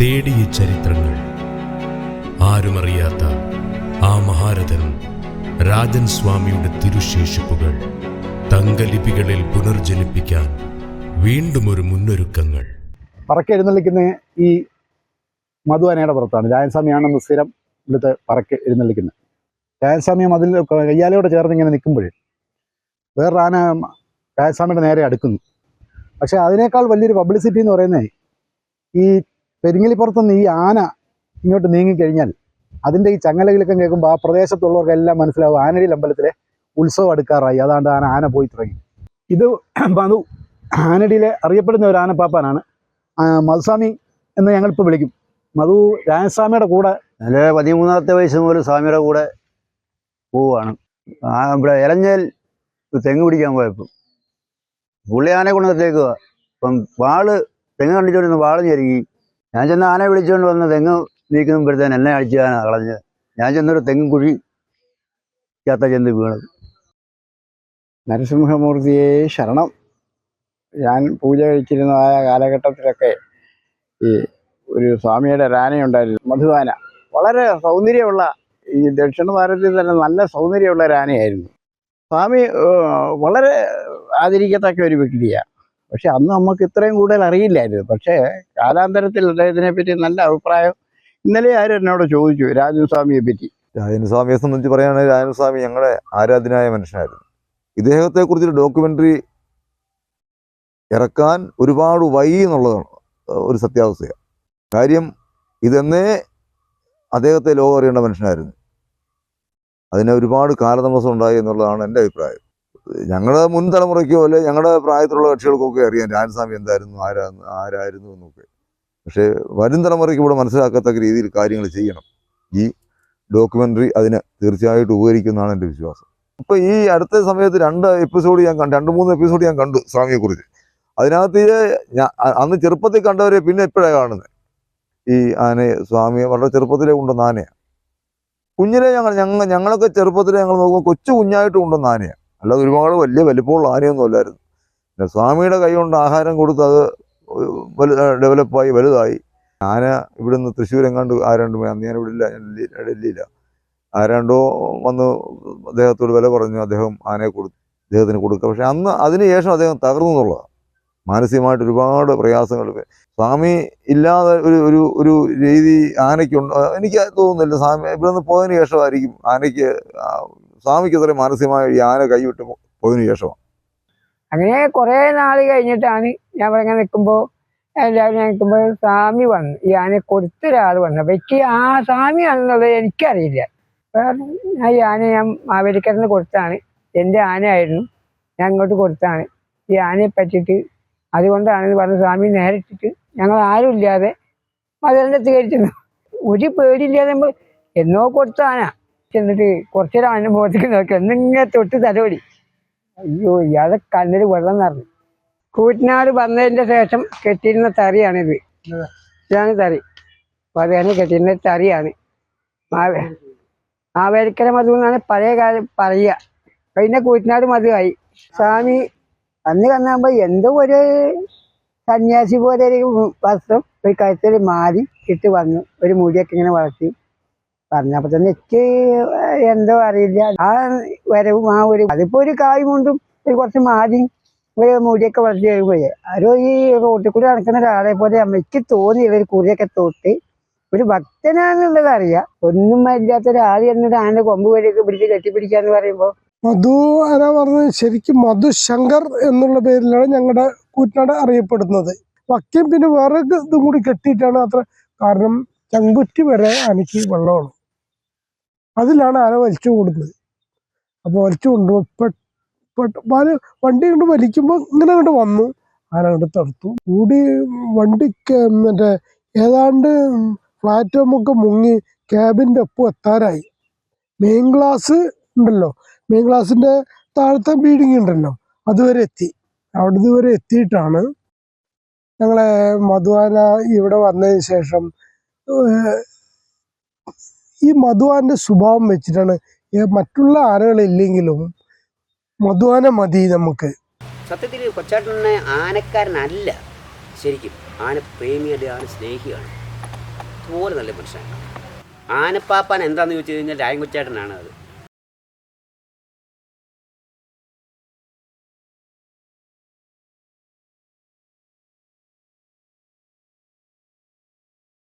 തേടിയ ചരിത്രങ്ങൾ. ആരുമറിയാത്ത ആ മഹാരഥൻ രാജൻ സ്വാമിയുടെ തിരുശേഷിപ്പുകൾ തങ്കലിപികളിൽ പുനർജനിപ്പിക്കാൻ വീണ്ടും ഒരു മുന്നൊരുക്കങ്ങൾ. പറക്കെ എഴുന്നള്ളിക്കുന്ന ഈ മധുവാനയുടെ പുറത്താണ്. രായൻസ്വാമിയാണെന്ന് സ്ഥിരം ഇവിടുത്തെ പറക്കെ എഴുന്നള്ളിക്കുന്നത്. രായൻസ്വാമി അതിൽ കയ്യാലയോട് ചേർന്ന് ഇങ്ങനെ നിൽക്കുമ്പോൾ വേറൊരു ആന രായൻസ്വാമിയുടെ നേരെ അടുക്കുന്നു. പക്ഷേ അതിനേക്കാൾ വലിയൊരു പബ്ലിസിറ്റി എന്ന് പറയുന്നത് ഈ പെരിങ്ങലിപ്പുറത്തുനിന്ന് ഈ ആന ഇങ്ങോട്ട് നീങ്ങിക്കഴിഞ്ഞാൽ അതിൻ്റെ ഈ ചങ്ങലകിലൊക്കെ കേൾക്കുമ്പോൾ ആ പ്രദേശത്തുള്ളവർക്കെല്ലാം മനസ്സിലാവും ആനടിയിൽ അമ്പലത്തിലെ ഉത്സവം അടുക്കാറായി, അതാണ്ട് ആന പോയി തുടങ്ങി. ഇത് മധു ആനടിയിലെ അറിയപ്പെടുന്ന ഒരു ആനപ്പാപ്പാനാണ്. മധുസ്വാമി എന്ന് ഞങ്ങളിപ്പോൾ വിളിക്കും. മധു രാജസ്വാമിയുടെ കൂടെ 13ാമത്തെ വയസ്സ് മുതൽ സ്വാമിയുടെ കൂടെ പോവുകയാണ്. ഇവിടെ ഇലഞ്ഞേൽ തെങ്ങ് പിടിക്കാൻ പോയപ്പോൾ പുള്ളി ആനയെ കൊണ്ടുവന്നേക്കുക. അപ്പം വാള് തെങ്ങ് കണ്ടിച്ചോണ്ടിരുന്ന വാള് ഞെരുങ്ങി. ഞാൻ ചെന്ന് ആനയെ വിളിച്ചുകൊണ്ട് വന്ന് തെങ്ങ് നീക്കുമ്പോഴത്തേന് എന്നെ അടിച്ച് ആന കളഞ്ഞ് ഞാൻ ചെന്നൊരു തെങ്ങും കുഴി ചെന്ന് വീണത്. നരസിംഹമൂർത്തിയെ ശരണം. ഞാൻ പൂജ കഴിച്ചിരുന്നതായ കാലഘട്ടത്തിലൊക്കെ ഈ ഒരു സ്വാമിയുടെ ആനയുണ്ടായിരുന്നു, മധുവാന. വളരെ സൗന്ദര്യമുള്ള, ഈ ദക്ഷിണ ഭാരതത്തിൽ തന്നെ നല്ല സൗന്ദര്യമുള്ള ഒരു ആനയായിരുന്നു. സ്വാമി വളരെ ആദരിക്കത്തക്ക ഒരു വ്യക്തിയാണ്. പക്ഷെ അന്ന് നമുക്ക് ഇത്രയും കൂടുതൽ അറിയില്ലായിരുന്നു. പക്ഷേ കാലാന്തരത്തിൽ അദ്ദേഹത്തിനെ പറ്റി നല്ല അഭിപ്രായം ഇന്നലെ ആരും എന്നോട് ചോദിച്ചു രാജൻ സ്വാമിയെ പറ്റി. രാജൻ സ്വാമിയെ സംബന്ധിച്ച് പറയുകയാണെങ്കിൽ രാജൻ സ്വാമി ഞങ്ങളുടെ ആരാധനായ മനുഷ്യനായിരുന്നു. ഇദ്ദേഹത്തെക്കുറിച്ചൊരു ഡോക്യുമെൻ്ററി ഇറക്കാൻ ഒരുപാട് വൈകി എന്നുള്ളതാണ് ഒരു സത്യാവസ്ഥയാണ്. കാര്യം ഇതെന്നേ അദ്ദേഹത്തെ ലോകം അറിയേണ്ട മനുഷ്യനായിരുന്നു. അതിന് ഒരുപാട് കാലതാമസം ഉണ്ടായി എന്നുള്ളതാണ് എൻ്റെ അഭിപ്രായം. ഞങ്ങളുടെ മുൻ തലമുറയ്ക്കോ അല്ലെ ഞങ്ങളുടെ പ്രായത്തിലുള്ള കക്ഷികൾക്കൊക്കെ അറിയാം രാജസ്വാമി എന്തായിരുന്നു, ആരായിരുന്നു എന്നൊക്കെ. പക്ഷേ വരും തലമുറയ്ക്ക് ഇവിടെ മനസ്സിലാക്കത്തക്ക രീതിയിൽ കാര്യങ്ങൾ ചെയ്യണം. ഈ ഡോക്യുമെൻ്ററി അതിന് തീർച്ചയായിട്ടും ഉപകരിക്കുന്നതാണ് എൻ്റെ വിശ്വാസം. ഇപ്പോൾ ഈ അടുത്ത സമയത്ത് 2 എപ്പിസോഡ് ഞാൻ കണ്ടു, 2-3 എപ്പിസോഡ് ഞാൻ കണ്ടു സ്വാമിയെക്കുറിച്ച്. അതിനകത്ത് അന്ന് ചെറുപ്പത്തിൽ കണ്ടവരെ പിന്നെ എപ്പോഴാണ് കാണുന്നത്. ഈ ആനയെ സ്വാമിയെ വളരെ ചെറുപ്പത്തിലേ കൊണ്ടുവന്ന ആനയാണ്. കുഞ്ഞിലെ ഞങ്ങളൊക്കെ ചെറുപ്പത്തിലെ ഞങ്ങൾ നോക്കുമ്പോൾ കൊച്ചു കുഞ്ഞായിട്ട് കൊണ്ടുവന്ന ആനയാണ്, അല്ലാതെ ഒരുപാട് വലിയ വലിപ്പമുള്ള ആനയൊന്നും അല്ലായിരുന്നു. പിന്നെ സ്വാമിയുടെ കൈ കൊണ്ട് ആഹാരം കൊടുത്ത് അത് ഡെവലപ്പായി വലുതായി. ആന ഇവിടുന്ന് തൃശ്ശൂരെങ്ങാണ്ട് ആരാണ്ട് അന്ന് ഞാൻ ഇവിടെ ഇല്ല, ഞാൻ ഡൽഹിയില്ല, ആരാണ്ടോ വന്ന് അദ്ദേഹത്തോട് വില പറഞ്ഞു. അദ്ദേഹം ആനയെ അദ്ദേഹത്തിന് കൊടുക്കുക. പക്ഷെ അന്ന് അതിനുശേഷം അദ്ദേഹം തകർന്നു എന്നുള്ളതാണ്. മാനസികമായിട്ട് ഒരുപാട് പ്രയാസങ്ങൾ. സ്വാമി ഇല്ലാതെ ഒരു രീതി ആനയ്ക്കുണ്ട് എനിക്ക് തോന്നുന്നില്ല. സ്വാമി ഇവിടെ നിന്ന് പോയതിനു ശേഷമായിരിക്കും സ്വാമിക്ക് അത്രയും മാനസികമായ ഈ ആന കൈവിട്ട് പോയതിനു ശേഷമാണ്. അങ്ങനെ കുറേ നാൾ കഴിഞ്ഞിട്ടാണ് ഞാൻ ഇവിടെ നിൽക്കുമ്പോൾ എല്ലാവരും നിൽക്കുമ്പോൾ സ്വാമി വന്നു. ഈ ആനയെ കൊടുത്തൊരാൾ വന്നു. അപ്പം എനിക്ക് ആ സ്വാമിയാണെന്നുള്ളത് എനിക്കറിയില്ല. കാരണം ഈ ആന ഞാൻ മാവേലിക്കരന്ന് കൊടുത്താണ്, എൻ്റെ ആനയായിരുന്നു, ഞാൻ അങ്ങോട്ട് കൊടുത്താണ് ഈ ആനയെ പറ്റിയിട്ട്. അതുകൊണ്ടാണെന്ന് പറഞ്ഞ് സ്വാമി നേരിട്ടിട്ട് ഞങ്ങൾ ആരും ഇല്ലാതെ മതിലിൻ്റെ അടുത്ത് കയറ്റിരുന്നു. ഒരു പേടിയില്ലാതെ നമ്മൾ എന്നോ കൊടുത്ത ആന ചെന്നിട്ട് കുറച്ചൊരു ആന മുഖത്തേക്ക് നോക്കി എന്നിങ്ങനെ തൊട്ട് തലോടി. അയ്യോ, ഇയാളെ കണ്ണിൽ വെള്ളം നിറഞ്ഞു. കൂറ്റനാട് വന്നതിൻ്റെ ശേഷം കെട്ടിയിരുന്ന തറിയാണിത്. ഇതാണ് തറി. അപ്പോൾ അത് തന്നെ കെട്ടിയിരുന്ന തറിയാണ്. മാവേലിക്കര മധു എന്നാണ് പഴയ കാലം പറയുക. പിന്നെ കൂറ്റനാട് മധുവായി. സ്വാമി അന്ന് കന്നാകുമ്പോൾ എന്തോ ഒരു സന്യാസി പോലെ ഒരു വസ്ത്രം ഒരു കഴുത്തിൽ മാറി ഇട്ട് വന്നു, ഒരു മുടിയൊക്കെ ഇങ്ങനെ വളർത്തി പറഞ്ഞപ്പോൾ തന്നെ എനിക്ക് എന്തോ അറിയില്ല. ആ വരവും ആ ഒരു അതിപ്പോൾ ഒരു കായ് കൊണ്ടും ഒരു കുറച്ച് മാറി ഒരു മുടിയൊക്കെ വളർത്തി കഴിയുമ്പോഴേ ആരോ ഈ റോട്ടിൽ കൂടി നടക്കുന്ന ഒരാളെ പോലെ അമ്മയ്ക്ക് തോന്നി. ഒരു കുറിയൊക്കെ തൊട്ട് ഒരു ഭക്തനാണെന്നുള്ളത് അറിയാം. ഒന്നും ഇല്ലാത്ത ഒരാൾ എന്നിട്ട് ആൻ്റെ കൊമ്പ് വരെയൊക്കെ പിടിച്ച് കെട്ടിപ്പിടിക്കാന്ന് പറയുമ്പോൾ മധു ആരാ പറഞ്ഞത്? ശരിക്കും മധുശങ്കർ എന്നുള്ള പേരിലാണ് ഞങ്ങളുടെ കൂറ്റനാട് അറിയപ്പെടുന്നത്. വക്കയും പിന്നെ വേറെ ഇതും കൂടി കെട്ടിയിട്ടാണ് അത്ര. കാരണം ചങ്കുറ്റി വരെ ആനയ്ക്ക് വെള്ളമാണ്, അതിലാണ് ആന വലിച്ചു കൊടുക്കുന്നത്. അപ്പോൾ വലിച്ചു കൊണ്ടുപോയി വണ്ടി കൊണ്ട് വലിക്കുമ്പോൾ ഇങ്ങനെ കൊണ്ട് വന്നു, ആന കൊണ്ട് തടുത്തു. കൂടി വണ്ടിക്ക് മറ്റേ ഏതാണ്ട് പ്ലാറ്റ്ഫോമൊക്കെ മുങ്ങി ക്യാബിൻ്റെ ഒപ്പം എത്താറായി. മെയിൻ ഗ്ലാസ് ഉണ്ടല്ലോ, മെയിൻ ഗ്ലാസിൻ്റെ താഴത്തെ ബീഡിങ് ഉണ്ടല്ലോ, അതുവരെ എത്തി. അവിടെ വരെ എത്തിയിട്ടാണ് ഞങ്ങളെ മധുവാന ഇവിടെ വന്നതിന് ശേഷം ഈ മധുവാൻ്റെ സ്വഭാവം വെച്ചിട്ടാണ് മറ്റുള്ള ആനകളില്ലെങ്കിലും മധുവാന മതി നമുക്ക്. സത്യത്തിൽ കൊച്ചാട്ടനെ ആനക്കാരനല്ല, ശരിക്കും ആന പ്രേമിയുടെ ആന സ്നേഹിയാണ്. അതുപോലെ നല്ല മനുഷ്യനാണ്. ആനപ്പാപ്പാൻ എന്താണെന്ന് ചോദിച്ചു കഴിഞ്ഞാൽ രായൻകുച്ചേട്ടനാണ് അത്.